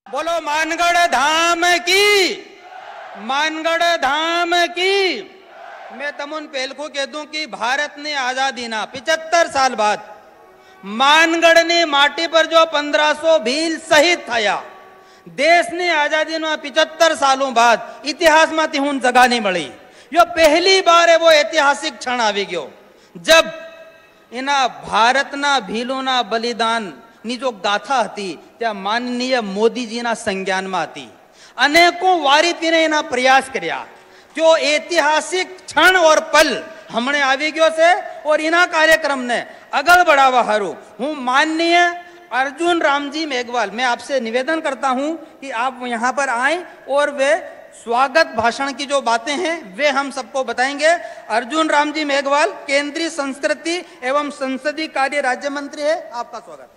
बोलो मानगढ़ धाम की, मानगढ़ धाम की। मैं तमुन पहल को कह दूं कि भारत ने आजादी ना 75 साल बाद मानगढ़ ने माटी पर जो 1500 भील शहीद थया, देश ने आजादी ना 75 सालों बाद इतिहास में तिहुन जगह नहीं मिली। यो पहली बार है वो ऐतिहासिक क्षण आवी गयो जब इना भारतना भीलोना बलिदान ની જો ગાથા હતી ત્યાં માનનીય મોદીજીના સંજ્ઞાનમાં હતી। અનેકો વારીતીને એના પ્રયાસ કર્યા। जो ऐतिहासिक क्षण और पल हमने આવી ગયો છે और इना कार्यक्रम ने આગળ बढ़ावा हारू हूँ माननीय अर्जुन रामजी मेघवाल, मैं आपसे निवेदन करता हूं कि आप यहाँ पर आए और वे स्वागत भाषण की जो बातें हैं वे हम सबको बताएंगे। अर्जुन रामजी मेघवाल केंद्रीय संस्कृति एवं संसदीय कार्य राज्य मंत्री है, आपका स्वागत।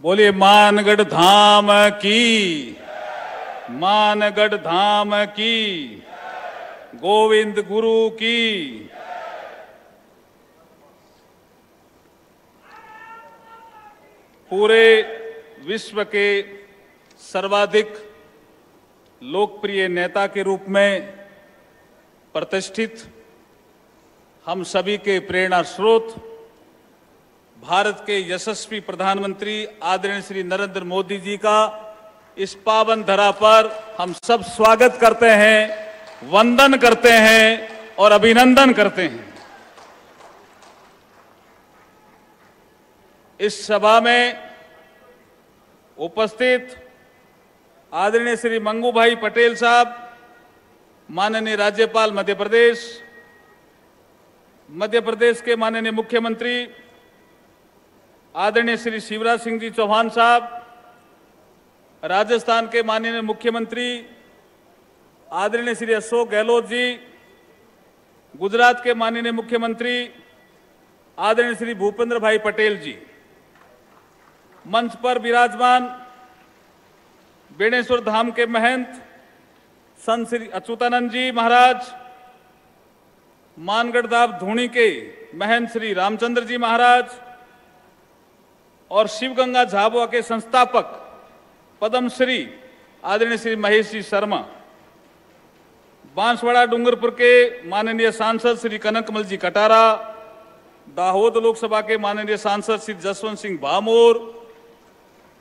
बोलिए मानगढ़ धाम की, मानगढ़ धाम की, गोविंद गुरु की। पूरे विश्व के सर्वाधिक लोकप्रिय नेता के रूप में प्रतिष्ठित, हम सभी के प्रेरणा स्रोत, भारत के यशस्वी प्रधानमंत्री आदरणीय श्री नरेंद्र मोदी जी का इस पावन धरा पर हम सब स्वागत करते हैं, वंदन करते हैं और अभिनंदन करते हैं। इस सभा में उपस्थित आदरणीय श्री मंगू भाई पटेल साहब, माननीय राज्यपाल मध्य प्रदेश के माननीय मुख्यमंत्री आदरणीय श्री शिवराज सिंह जी चौहान साहब, राजस्थान के माननीय मुख्यमंत्री आदरणीय श्री अशोक गहलोत जी, गुजरात के माननीय मुख्यमंत्री आदरणीय श्री भूपेंद्र भाई पटेल जी, मंच पर विराजमान बेणेश्वर धाम के महंत संत श्री अच्युतानंद जी महाराज, मानगढ़ धाम धूणी के महंत श्री रामचंद्र जी महाराज और शिवगंगा झाबुआ के संस्थापक पद्मश्री आदरणीय श्री महेश जी शर्मा, बांसवाड़ा डूंगरपुर के माननीय सांसद श्री कनकमल जी कटारा, दाहोद लोकसभा के माननीय सांसद श्री जसवंत सिंह भामोर,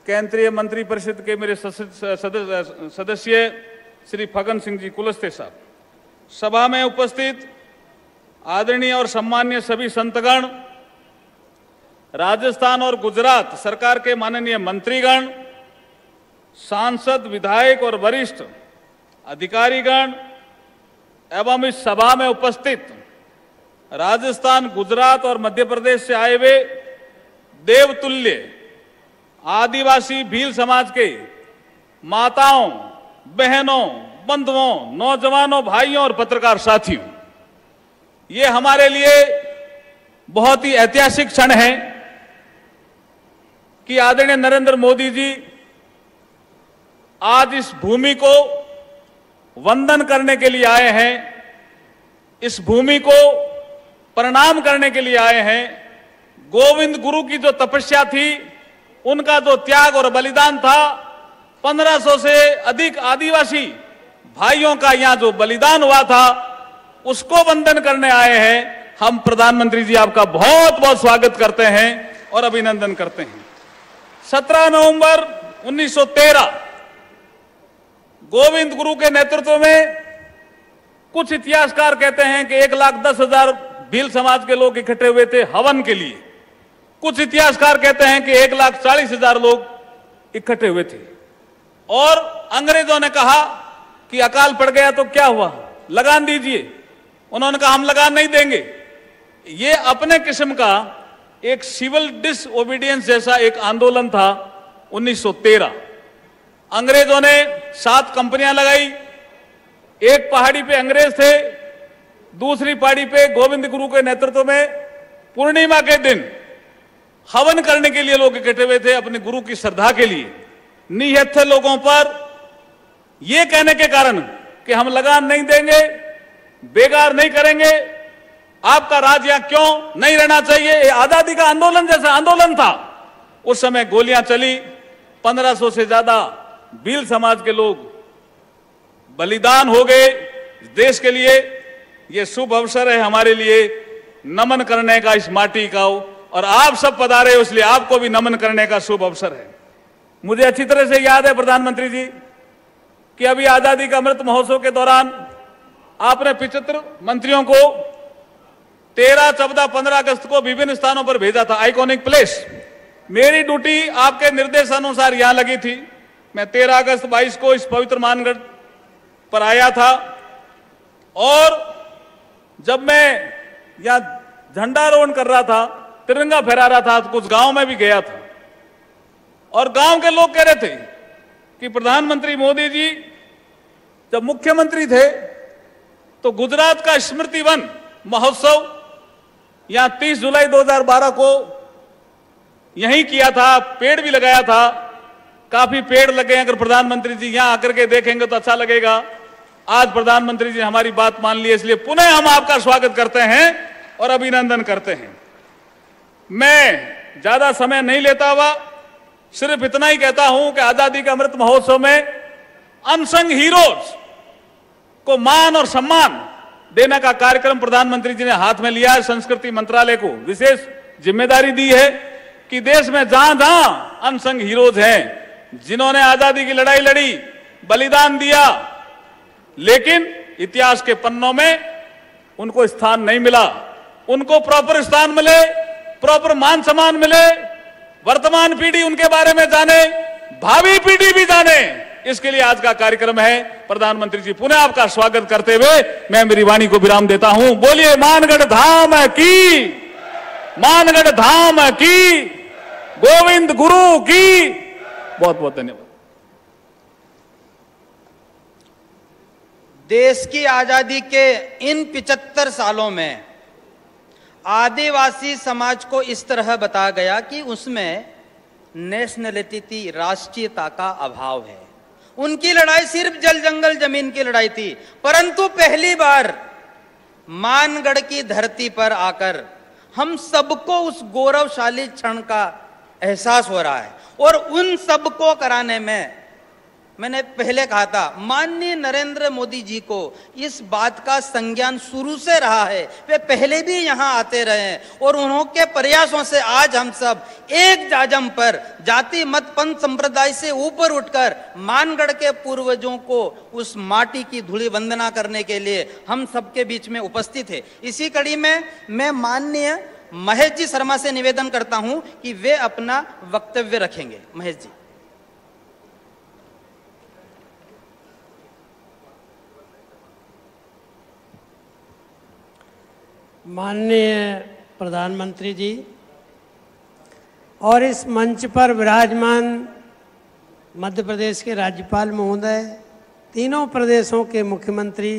केंद्रीय मंत्री परिषद के मेरे सदस्य श्री फगन सिंह जी कुलस्ते साहब, सभा में उपस्थित आदरणीय और सम्मान्य सभी संतगण, राजस्थान और गुजरात सरकार के माननीय मंत्रीगण, सांसद, विधायक और वरिष्ठ अधिकारीगण एवं इस सभा में उपस्थित राजस्थान, गुजरात और मध्य प्रदेश से आए हुए देवतुल्य आदिवासी भील समाज के माताओं, बहनों, बंधुओं, नौजवानों, भाइयों और पत्रकार साथियों, ये हमारे लिए बहुत ही ऐतिहासिक क्षण है कि आदरणीय नरेंद्र मोदी जी आज इस भूमि को वंदन करने के लिए आए हैं, इस भूमि को प्रणाम करने के लिए आए हैं। गोविंद गुरु की जो तपस्या थी, उनका जो त्याग और बलिदान था, 1500 से अधिक आदिवासी भाइयों का यहां जो बलिदान हुआ था, उसको वंदन करने आए हैं। हम प्रधानमंत्री जी आपका बहुत बहुत स्वागत करते हैं और अभिनंदन करते हैं। 17 नवंबर 1913 गोविंद गुरु के नेतृत्व में कुछ इतिहासकार कहते हैं कि 1,10,000 भील समाज के लोग इकट्ठे हुए थे हवन के लिए। कुछ इतिहासकार कहते हैं कि 1,40,000 लोग इकट्ठे हुए थे और अंग्रेजों ने कहा कि अकाल पड़ गया तो क्या हुआ, लगान दीजिए। उन्होंने कहा हम लगान नहीं देंगे। ये अपने किस्म का एक सिविल डिसओबीडियंस जैसा एक आंदोलन था। 1913 अंग्रेजों ने 7 कंपनियां लगाई। एक पहाड़ी पे अंग्रेज थे, दूसरी पहाड़ी पे गोविंद गुरु के नेतृत्व में पूर्णिमा के दिन हवन करने के लिए लोग इकट्ठे हुए थे, अपने गुरु की श्रद्धा के लिए। नियत थे लोगों पर यह कहने के कारण कि हम लगान नहीं देंगे, बेगार नहीं करेंगे, आपका राज यहां क्यों नहीं रहना चाहिए। आजादी का आंदोलन जैसा आंदोलन था। उस समय गोलियां चली, 1500 से ज्यादा भील समाज के लोग बलिदान हो गए देश के लिए। यह शुभ अवसर है हमारे लिए नमन करने का इस माटी का, और आप सब पधारे हो इसलिए आपको भी नमन करने का शुभ अवसर है। मुझे अच्छी तरह से याद है प्रधानमंत्री जी कि अभी आजादी का अमृत महोत्सव के दौरान आपने 75 मंत्रियों को 13, 14, 15 अगस्त को विभिन्न स्थानों पर भेजा था, आइकॉनिक प्लेस। मेरी ड्यूटी आपके निर्देशानुसार यहां लगी थी। मैं 13 अगस्त 22 को इस पवित्र मानगढ़ पर आया था, और जब मैं यहां झंडारोहण कर रहा था, तिरंगा फहरा रहा था, तो कुछ गांव में भी गया था, और गांव के लोग कह रहे थे कि प्रधानमंत्री मोदी जी जब मुख्यमंत्री थे तो गुजरात का स्मृति वन महोत्सव यहां 30 जुलाई 2012 को यहीं किया था, पेड़ भी लगाया था, काफी पेड़ लगे। अगर प्रधानमंत्री जी यहां आकर के देखेंगे तो अच्छा लगेगा। आज प्रधानमंत्री जी ने हमारी बात मान ली, इसलिए पुनः हम आपका स्वागत करते हैं और अभिनंदन करते हैं। मैं ज्यादा समय नहीं लेता हुआ सिर्फ इतना ही कहता हूं कि आजादी का अमृत महोत्सव में अनसंग हीरोज को मान और सम्मान देने का कार्यक्रम प्रधानमंत्री जी ने हाथ में लिया है। संस्कृति मंत्रालय को विशेष जिम्मेदारी दी है कि देश में जहां जहां अनसंग हीरोज हैं, जिन्होंने आजादी की लड़ाई लड़ी, बलिदान दिया, लेकिन इतिहास के पन्नों में उनको स्थान नहीं मिला, उनको प्रॉपर स्थान मिले, प्रॉपर मान सम्मान मिले, वर्तमान पीढ़ी उनके बारे में जाने, भावी पीढ़ी भी जाने, इसके लिए आज का कार्यक्रम है। प्रधानमंत्री जी पुनः आपका स्वागत करते हुए मैं मेरी वाणी को विराम देता हूं। बोलिए मानगढ़ धाम की, मानगढ़ धाम की, गोविंद गुरु की। बहुत बहुत धन्यवाद। देश की आजादी के इन 75 सालों में आदिवासी समाज को इस तरह बताया गया कि उसमें नेशनलिटी थी, राष्ट्रीयता का अभाव है। उनकी लड़ाई सिर्फ जल जंगल जमीन की लड़ाई थी, परंतु पहली बार मानगढ़ की धरती पर आकर हम सबको उस गौरवशाली क्षण का एहसास हो रहा है। और उन सबको कराने में मैंने पहले कहा था, माननीय नरेंद्र मोदी जी को इस बात का संज्ञान शुरू से रहा है। वे पहले भी यहां आते रहे हैं, और उनके प्रयासों से आज हम सब एक जाजम पर जाति मत पंथ संप्रदाय से ऊपर उठकर मानगढ़ के पूर्वजों को उस माटी की धूलि वंदना करने के लिए हम सबके बीच में उपस्थित है। इसी कड़ी में मैं माननीय महेश जी शर्मा से निवेदन करता हूं कि वे अपना वक्तव्य रखेंगे। महेश जी। माननीय प्रधानमंत्री जी और इस मंच पर विराजमान मध्य प्रदेश के राज्यपाल महोदय, तीनों प्रदेशों के मुख्यमंत्री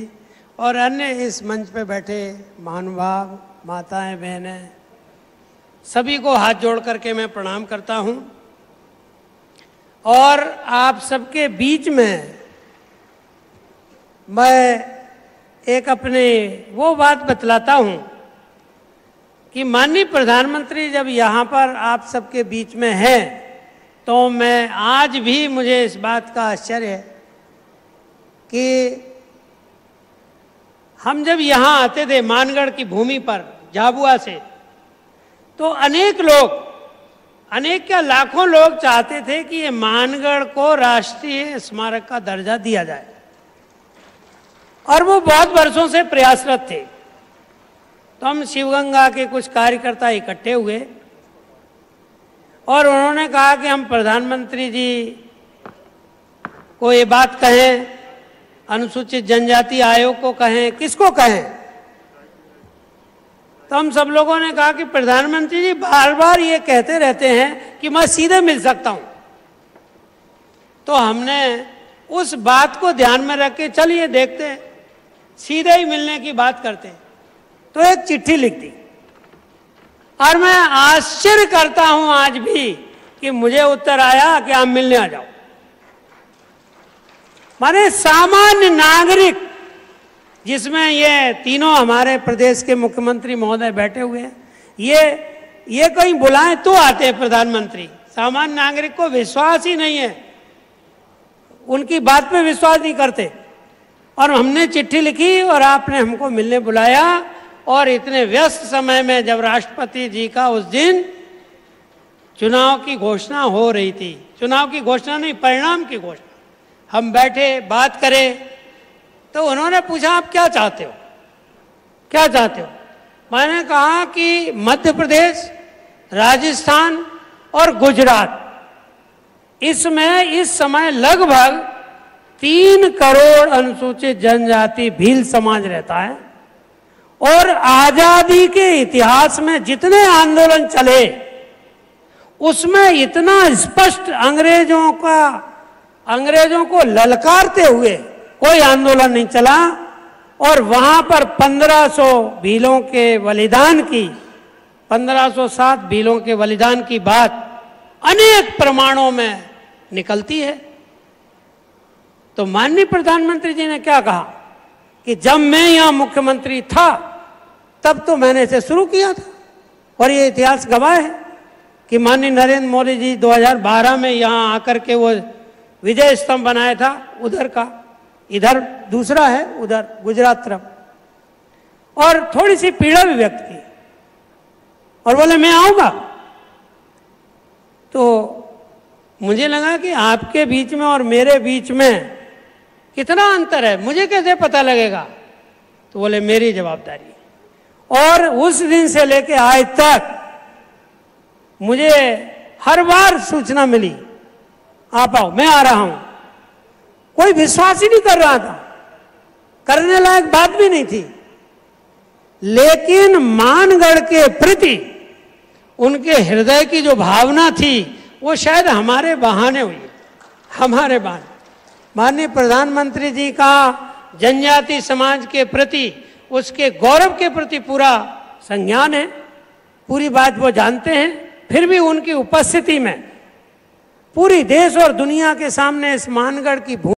और अन्य इस मंच पर बैठे महानुभाव, माताएं, बहनें, सभी को हाथ जोड़ करके मैं प्रणाम करता हूं। और आप सबके बीच में मैं एक अपने वो बात बतलाता हूं कि माननीय प्रधानमंत्री जब यहाँ पर आप सबके बीच में हैं, तो मैं आज भी मुझे इस बात का आश्चर्य है कि हम जब यहाँ आते थे मानगढ़ की भूमि पर झाबुआ से, तो अनेक लोग, अनेक क्या लाखों लोग चाहते थे कि ये मानगढ़ को राष्ट्रीय स्मारक का दर्जा दिया जाए, और वो बहुत वर्षों से प्रयासरत थे। तो हम शिवगंगा के कुछ कार्यकर्ता इकट्ठे हुए और उन्होंने कहा कि हम प्रधानमंत्री जी को ये बात कहें, अनुसूचित जनजाति आयोग को कहें, किसको कहें। तो हम सब लोगों ने कहा कि प्रधानमंत्री जी बार बार ये कहते रहते हैं कि मैं सीधे मिल सकता हूं। तो हमने उस बात को ध्यान में रख के चलिए देखते हैं, सीधे ही मिलने की बात करते हैं। तो एक चिट्ठी लिख दी, और मैं आश्चर्य करता हूं आज भी कि मुझे उत्तर आया कि आप मिलने आ जाओ। माने सामान्य नागरिक, जिसमें ये तीनों हमारे प्रदेश के मुख्यमंत्री महोदय बैठे हुए हैं, ये कहीं बुलाएं तो आते हैं प्रधानमंत्री, सामान्य नागरिक को विश्वास ही नहीं है, उनकी बात पे विश्वास नहीं करते। और हमने चिट्ठी लिखी और आपने हमको मिलने बुलाया, और इतने व्यस्त समय में जब राष्ट्रपति जी का उस दिन चुनाव की घोषणा हो रही थी, चुनाव की घोषणा नहीं, परिणाम की घोषणा, हम बैठे बात करें तो उन्होंने पूछा आप क्या चाहते हो, क्या चाहते हो? मैंने कहा कि मध्य प्रदेश, राजस्थान और गुजरात, इसमें इस समय लगभग 3 करोड़ अनुसूचित जनजाति भील समाज रहता है, और आजादी के इतिहास में जितने आंदोलन चले उसमें इतना स्पष्ट अंग्रेजों को ललकारते हुए कोई आंदोलन नहीं चला। और वहां पर 1500 भीलों के बलिदान की, 1507 भीलों के बलिदान की बात अनेक प्रमाणों में निकलती है। तो माननीय प्रधानमंत्री जी ने क्या कहा कि जब मैं यहां मुख्यमंत्री था तब तो मैंने इसे शुरू किया था, और ये इतिहास गवाह है कि माननीय नरेंद्र मोदी जी 2012 में यहां आकर के वो विजय स्तंभ बनाया था उधर का, इधर दूसरा है उधर गुजरात तरफ, और थोड़ी सी पीड़ा भी व्यक्त की और बोले मैं आऊंगा। तो मुझे लगा कि आपके बीच में और मेरे बीच में कितना अंतर है, मुझे कैसे पता लगेगा? तो बोले मेरी जवाबदारी। और उस दिन से लेके आज तक मुझे हर बार सूचना मिली, आप आओ, मैं आ रहा हूं। कोई विश्वास ही नहीं कर रहा था, करने लायक बात भी नहीं थी, लेकिन मानगढ़ के प्रति उनके हृदय की जो भावना थी वो शायद हमारे बहाने हुई, हमारे बहाने। माननीय प्रधानमंत्री जी का जनजाति समाज के प्रति, उसके गौरव के प्रति पूरा संज्ञान है, पूरी बात वो जानते हैं, फिर भी उनकी उपस्थिति में पूरी देश और दुनिया के सामने इस मानगढ़ की